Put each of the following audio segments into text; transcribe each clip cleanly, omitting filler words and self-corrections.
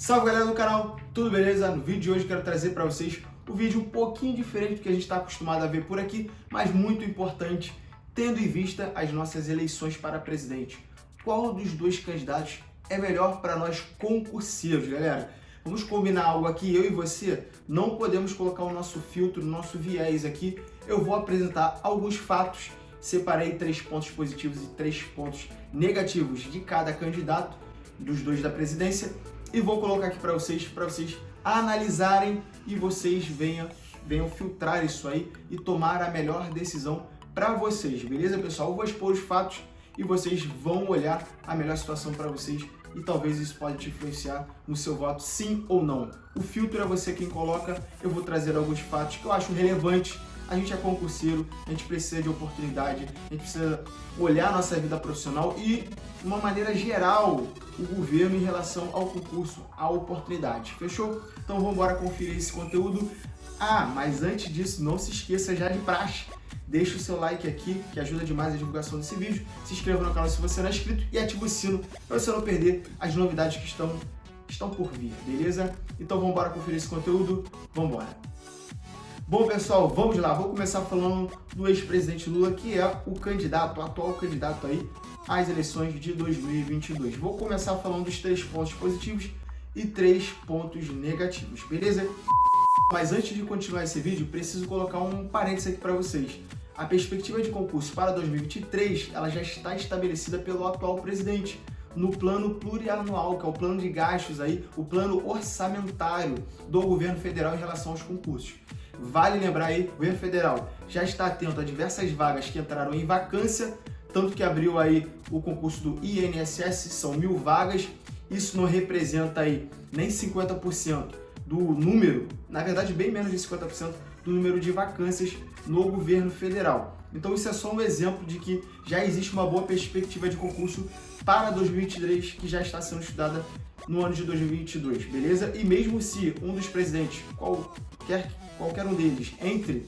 Salve galera do canal, tudo beleza? No vídeo de hoje quero trazer para vocês um vídeo um pouquinho diferente do que a gente está acostumado a ver por aqui, mas muito importante, tendo em vista as nossas eleições para presidente. Qual dos dois candidatos é melhor para nós concurseiros, galera? Vamos combinar algo aqui, eu e você, não podemos colocar o nosso filtro, o nosso viés aqui. Eu vou apresentar alguns fatos, separei 3 pontos positivos e 3 pontos negativos de cada candidato, dos dois da presidência, e vou colocar aqui para vocês analisarem e vocês venham filtrar isso aí e tomar a melhor decisão para vocês, beleza, pessoal? Eu vou expor os fatos e vocês vão olhar a melhor situação para vocês e talvez isso pode te influenciar no seu voto, sim ou não. O filtro é você quem coloca, eu vou trazer alguns fatos que eu acho relevantes. A gente é concurseiro, a gente precisa de oportunidade, a gente precisa olhar a nossa vida profissional e, de uma maneira geral, o governo em relação ao concurso, à oportunidade. Fechou? Então vamos embora conferir esse conteúdo. Mas antes disso, não se esqueça já de praxe. Deixa o seu like aqui, que ajuda demais a divulgação desse vídeo. Se inscreva no canal se você não é inscrito e ativa o sino para você não perder as novidades que estão por vir, beleza? Então vamos embora conferir esse conteúdo. Vamos embora. Bom, pessoal, vamos lá. Vou começar falando do ex-presidente Lula, que é o atual candidato aí às eleições de 2022. Vou começar falando dos 3 pontos positivos e 3 pontos negativos, beleza? Mas antes de continuar esse vídeo, preciso colocar um parênteses aqui para vocês. A perspectiva de concurso para 2023, ela já está estabelecida pelo atual presidente no plano plurianual, que é o plano de gastos aí, o plano orçamentário do governo federal em relação aos concursos. Vale lembrar aí, o governo federal já está atento a diversas vagas que entraram em vacância, tanto que abriu aí o concurso do INSS, são 1.000 vagas, isso não representa aí nem 50% do número, na verdade bem menos de 50% do número de vacâncias no governo federal. Então isso é só um exemplo de que já existe uma boa perspectiva de concurso para 2023 que já está sendo estudada no ano de 2022, beleza? E mesmo se um dos presidentes, qualquer um deles, entre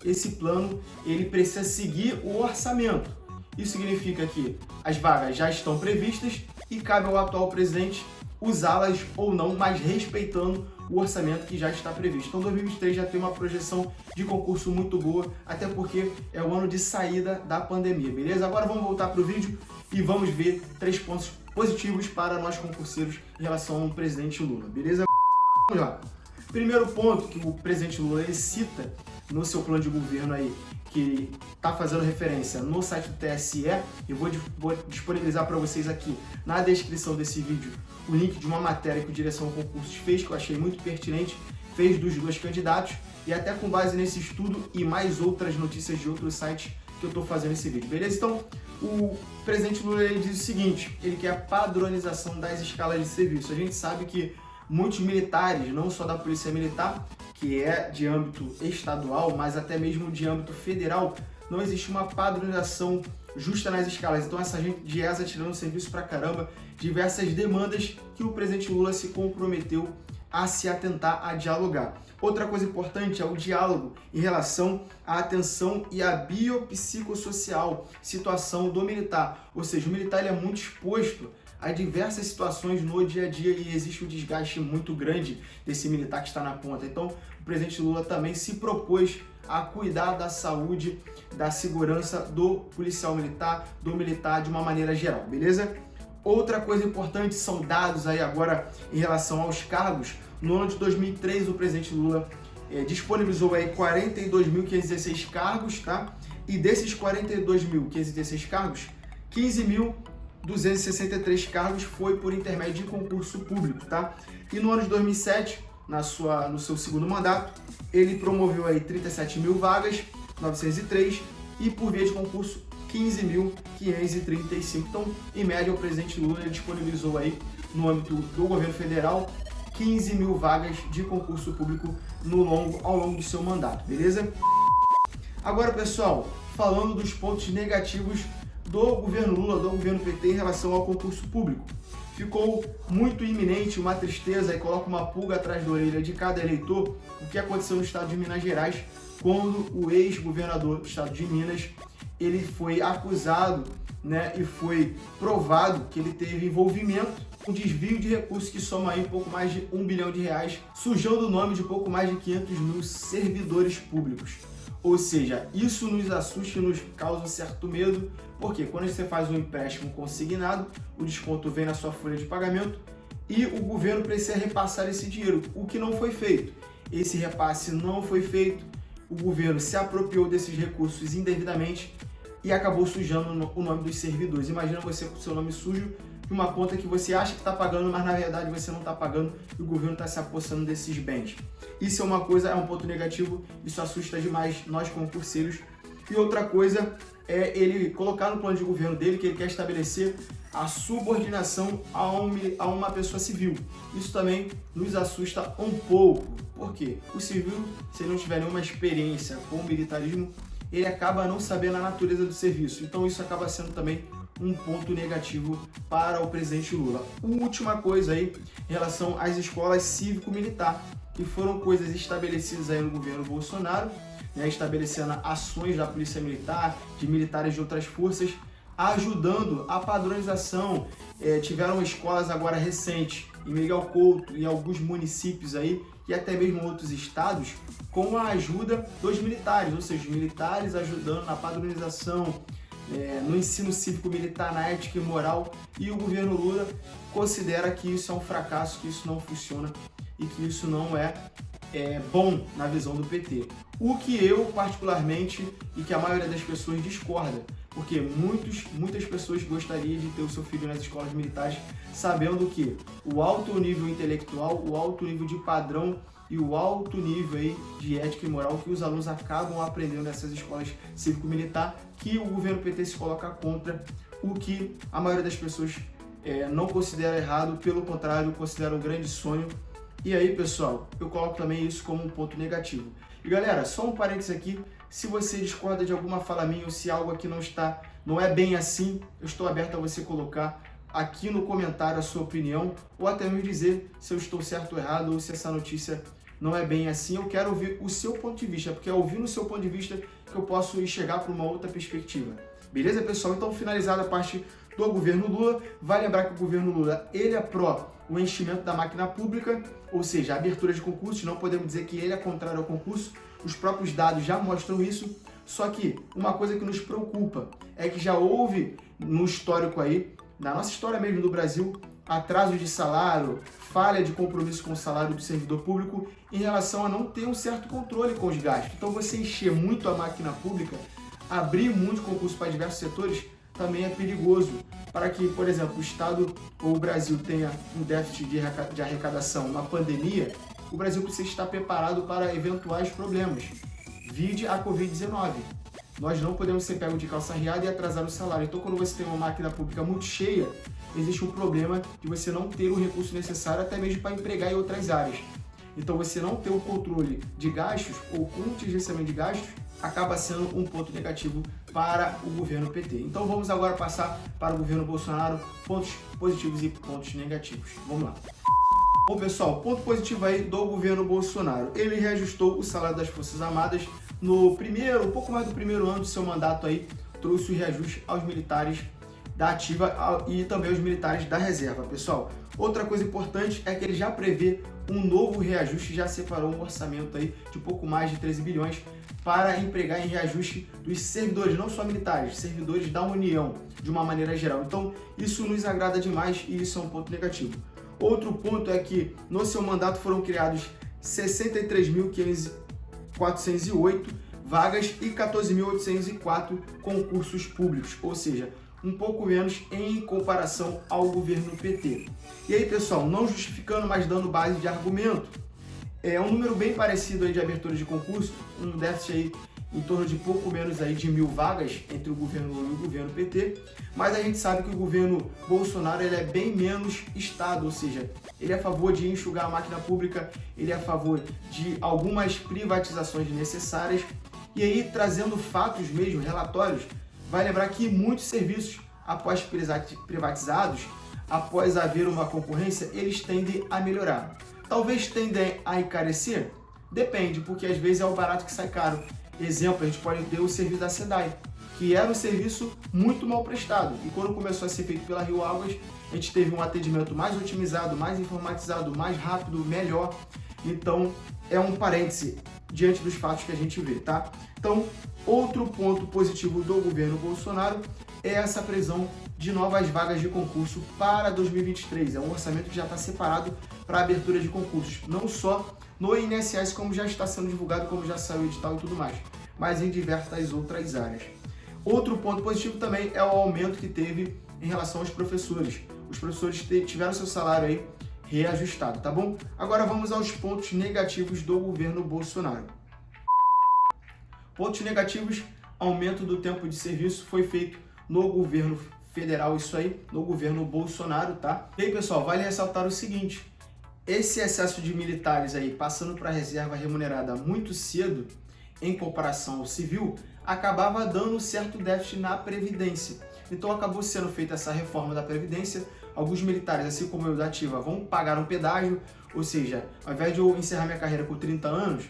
esse plano, ele precisa seguir o orçamento. Isso significa que as vagas já estão previstas e cabe ao atual presidente usá-las ou não, mas respeitando o orçamento que já está previsto. Então 2023 já tem uma projeção de concurso muito boa, até porque é o ano de saída da pandemia, beleza? Agora vamos voltar para o vídeo e vamos ver 3 pontos positivos para nós concurseiros em relação ao presidente Lula, beleza? Vamos lá. Primeiro ponto que o presidente Lula ele cita no seu plano de governo aí, que está fazendo referência no site do TSE, eu vou disponibilizar para vocês aqui na descrição desse vídeo o link de uma matéria que o Direção a Concursos fez, que eu achei muito pertinente, fez dos dois candidatos, e até com base nesse estudo e mais outras notícias de outros sites que eu estou fazendo esse vídeo, beleza? Então, o presidente Lula ele diz o seguinte, ele quer a padronização das escalas de serviço. A gente sabe que muitos militares, não só da Polícia Militar, que é de âmbito estadual, mas até mesmo de âmbito federal, não existe uma padronização justa nas escalas. Então essa gente de ESA tirando serviço pra caramba, diversas demandas que o presidente Lula se comprometeu a se atentar a dialogar. Outra coisa importante é o diálogo em relação à atenção e à biopsicossocial, situação do militar. Ou seja, o militar ele é muito exposto a diversas situações no dia a dia e existe um desgaste muito grande desse militar que está na ponta. Então, o presidente Lula também se propôs a cuidar da saúde, da segurança do policial militar, do militar de uma maneira geral, beleza? Outra coisa importante são dados aí agora em relação aos cargos. No ano de 2003, o presidente Lula disponibilizou aí 42.516 cargos, tá? E desses 42.516 cargos, 15.263 cargos foi por intermédio de concurso público, tá? E no ano de 2007, no seu segundo mandato, ele promoveu aí 37.000 vagas, 903, e por via de concurso 15.535. Então, em média, o presidente Lula disponibilizou aí no âmbito do governo federal 15.000 vagas de concurso público ao longo do seu mandato, beleza? Agora, pessoal, falando dos pontos negativos do governo Lula, do governo PT em relação ao concurso público. Ficou muito iminente, uma tristeza, e coloca uma pulga atrás da orelha de cada eleitor, o que aconteceu no estado de Minas Gerais, quando o ex-governador do estado de Minas, ele foi acusado, né, e foi provado que ele teve envolvimento um desvio de recursos que soma aí um pouco mais de R$1 bilhão, sujando o nome de pouco mais de 500 mil servidores públicos. Ou seja, isso nos assusta e nos causa um certo medo, porque quando você faz um empréstimo consignado, o desconto vem na sua folha de pagamento e o governo precisa repassar esse dinheiro, o que não foi feito. Esse repasse não foi feito, o governo se apropriou desses recursos indevidamente e acabou sujando o nome dos servidores. Imagina você com o seu nome sujo de uma conta que você acha que está pagando, mas na verdade você não está pagando e o governo está se apossando desses bens. Isso é uma coisa, é um ponto negativo, isso assusta demais nós concurseiros. E outra coisa é ele colocar no plano de governo dele que ele quer estabelecer a subordinação a uma pessoa civil. Isso também nos assusta um pouco. Por quê? O civil, se ele não tiver nenhuma experiência com o militarismo, ele acaba não sabendo a natureza do serviço. Então isso acaba sendo também um ponto negativo para o presidente Lula. Última coisa aí, em relação às escolas cívico-militar, que foram coisas estabelecidas aí no governo Bolsonaro, né, estabelecendo ações da Polícia Militar, de militares de outras forças, ajudando a padronização. Tiveram escolas agora recentes em Miguel Couto e alguns municípios aí, e até mesmo outros estados, com a ajuda dos militares, ou seja, os militares ajudando na padronização, no ensino cívico-militar, na ética e moral, e o governo Lula considera que isso é um fracasso, que isso não funciona e que isso não é bom na visão do PT. O que eu, particularmente, e que a maioria das pessoas discorda, porque muitas pessoas gostariam de ter o seu filho nas escolas militares, sabendo que o alto nível intelectual, o alto nível de padrão e o alto nível aí de ética e moral que os alunos acabam aprendendo nessas escolas cívico-militar, que o governo PT se coloca contra, o que a maioria das pessoas não considera errado, pelo contrário, considera um grande sonho. E aí, pessoal, eu coloco também isso como um ponto negativo. E galera, só um parênteses aqui, se você discorda de alguma fala minha ou se algo aqui não é bem assim, eu estou aberto a você colocar aqui no comentário a sua opinião, ou até me dizer se eu estou certo ou errado, ou se essa notícia não é bem assim. Eu quero ouvir o seu ponto de vista, porque é ouvindo o seu ponto de vista que eu posso chegar para uma outra perspectiva. Beleza, pessoal? Então, finalizada a parte do governo Lula, vai lembrar que o governo Lula, ele é pró o enchimento da máquina pública, ou seja, a abertura de concursos, não podemos dizer que ele é contrário ao concurso, os próprios dados já mostram isso, só que uma coisa que nos preocupa é que já houve no histórico aí, na nossa história mesmo do Brasil, atraso de salário, falha de compromisso com o salário do servidor público em relação a não ter um certo controle com os gastos. Então você encher muito a máquina pública, abrir muito concurso para diversos setores, também é perigoso para que, por exemplo, o Estado ou o Brasil tenha um déficit de arrecadação, uma pandemia, o Brasil precisa estar preparado para eventuais problemas. Vide a Covid-19. Nós não podemos ser pegos de calça riada e atrasar o salário. Então, quando você tem uma máquina pública muito cheia, existe um problema de você não ter o recurso necessário até mesmo para empregar em outras áreas. Então, você não ter o controle de gastos ou contingenciamento de gastos acaba sendo um ponto negativo para o governo PT. Então vamos agora passar para o governo Bolsonaro, pontos positivos e pontos negativos. Vamos lá. Bom, pessoal, ponto positivo aí do governo Bolsonaro. Ele reajustou o salário das Forças Armadas no um pouco mais do primeiro ano do seu mandato aí, trouxe o reajuste aos militares da ativa e também aos militares da reserva, pessoal. Outra coisa importante é que ele já prevê um novo reajuste, já separou um orçamento aí de pouco mais de 13 bilhões para empregar em reajuste dos servidores, não só militares, servidores da União, de uma maneira geral. Então, isso nos agrada demais e isso é um ponto negativo. Outro ponto é que no seu mandato foram criados 63.408 vagas e 14.804 concursos públicos, ou seja, um pouco menos em comparação ao governo PT. E aí, pessoal, não justificando, mas dando base de argumento, é um número bem parecido aí de abertura de concurso, um déficit aí em torno de pouco menos aí de 1.000 vagas entre o governo Lula e o governo PT, mas a gente sabe que o governo Bolsonaro ele é bem menos Estado, ou seja, ele é a favor de enxugar a máquina pública, ele é a favor de algumas privatizações necessárias, e aí trazendo fatos mesmo, relatórios, vai lembrar que muitos serviços, após privatizados, após haver uma concorrência, eles tendem a melhorar. Talvez tendem a encarecer? Depende, porque às vezes é o barato que sai caro. Exemplo, a gente pode ter o serviço da SEDAI, que era um serviço muito mal prestado. E quando começou a ser feito pela Rio Águas, a gente teve um atendimento mais otimizado, mais informatizado, mais rápido, melhor. Então, é um parêntese diante dos fatos que a gente vê, tá? Então, outro ponto positivo do governo Bolsonaro é essa previsão de novas vagas de concurso para 2023. É um orçamento que já está separado para abertura de concursos, não só no INSS, como já está sendo divulgado, como já saiu o edital e tudo mais, mas em diversas outras áreas. Outro ponto positivo também é o aumento que teve em relação aos professores. Os professores tiveram seu salário aí reajustado, tá bom? Agora vamos aos pontos negativos do governo Bolsonaro. Pontos negativos: aumento do tempo de serviço foi feito no governo federal, isso aí, no governo Bolsonaro, tá? E aí, pessoal, vale ressaltar o seguinte: esse excesso de militares aí passando para a reserva remunerada muito cedo, em comparação ao civil, acabava dando um certo déficit na Previdência. Então acabou sendo feita essa reforma da Previdência. Alguns militares, assim como eu da ativa, vão pagar um pedágio, ou seja, ao invés de eu encerrar minha carreira com 30 anos,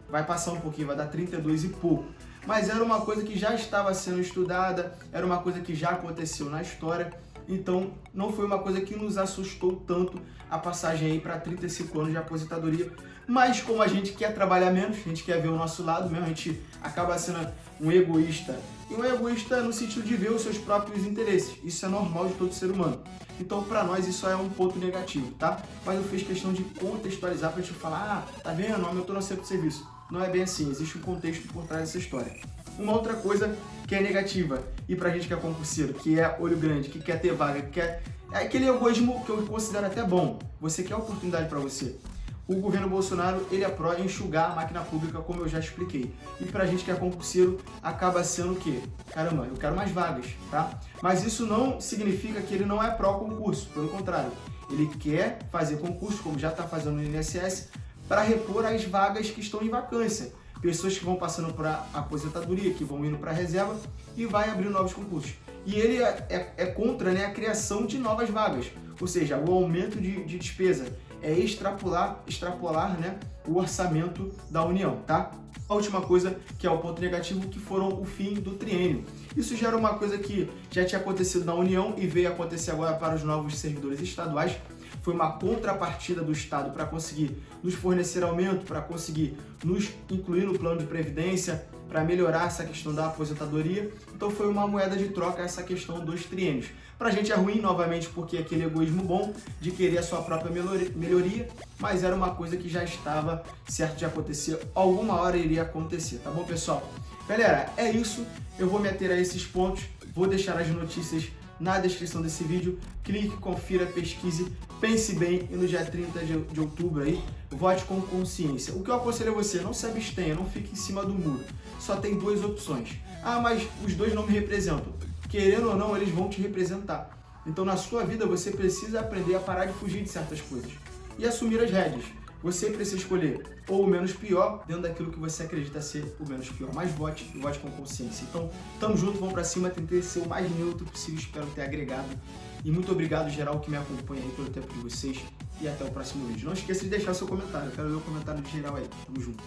vai passar um pouquinho, vai dar 32 e pouco. Mas era uma coisa que já estava sendo estudada, era uma coisa que já aconteceu na história, então não foi uma coisa que nos assustou tanto a passagem aí para 35 anos de aposentadoria. Mas como a gente quer trabalhar menos, a gente quer ver o nosso lado mesmo, a gente acaba sendo um egoísta. E um egoísta no sentido de ver os seus próprios interesses. Isso é normal de todo ser humano. Então, para nós, isso é um ponto negativo, tá? Mas eu fiz questão de contextualizar para a gente falar, tá vendo? Aumentou no tempo de serviço. Não é bem assim, existe um contexto por trás dessa história. Uma outra coisa que é negativa, e pra gente que é concurseiro, que é olho grande, que quer ter vaga, que quer... é aquele egoísmo que eu considero até bom. Você quer oportunidade para você. O governo Bolsonaro, ele aprova enxugar a máquina pública, como eu já expliquei. E pra gente que é concurseiro, acaba sendo o quê? Caramba, eu quero mais vagas, tá? Mas isso não significa que ele não é pró-concurso, pelo contrário. Ele quer fazer concurso, como já está fazendo no INSS, para repor as vagas que estão em vacância. Pessoas que vão passando para aposentadoria, que vão indo para a reserva e vai abrir novos concursos. E ele é contra, né, a criação de novas vagas, ou seja, o aumento de despesa, é extrapolar, né, o orçamento da União, tá? A última coisa, que é o ponto negativo, que foram o fim do triênio. Isso já era uma coisa que já tinha acontecido na União e veio acontecer agora para os novos servidores estaduais. Foi uma contrapartida do Estado para conseguir nos fornecer aumento, para conseguir nos incluir no plano de previdência, para melhorar essa questão da aposentadoria. Então foi uma moeda de troca essa questão dos triênios. Para a gente é ruim, novamente, porque é aquele egoísmo bom de querer a sua própria melhoria, mas era uma coisa que já estava certo de acontecer, alguma hora iria acontecer, tá bom, pessoal? Galera, é isso, eu vou me ater a esses pontos, vou deixar as notícias na descrição desse vídeo, clique, confira, pesquise, pense bem e no dia 30 de outubro aí, vote com consciência. O que eu aconselho a você, não se abstenha, não fique em cima do muro. Só tem duas opções. Ah, mas os dois não me representam. Querendo ou não, eles vão te representar. Então na sua vida você precisa aprender a parar de fugir de certas coisas e assumir as rédeas. Você precisa escolher ou o menos pior dentro daquilo que você acredita ser o menos pior. Mas vote e vote com consciência. Então, tamo junto, vamos pra cima, tentei ser o mais neutro possível, espero ter agregado. E muito obrigado, geral, que me acompanha aí pelo tempo de vocês. E até o próximo vídeo. Não esqueça de deixar seu comentário, eu quero ver o comentário de geral aí. Tamo junto.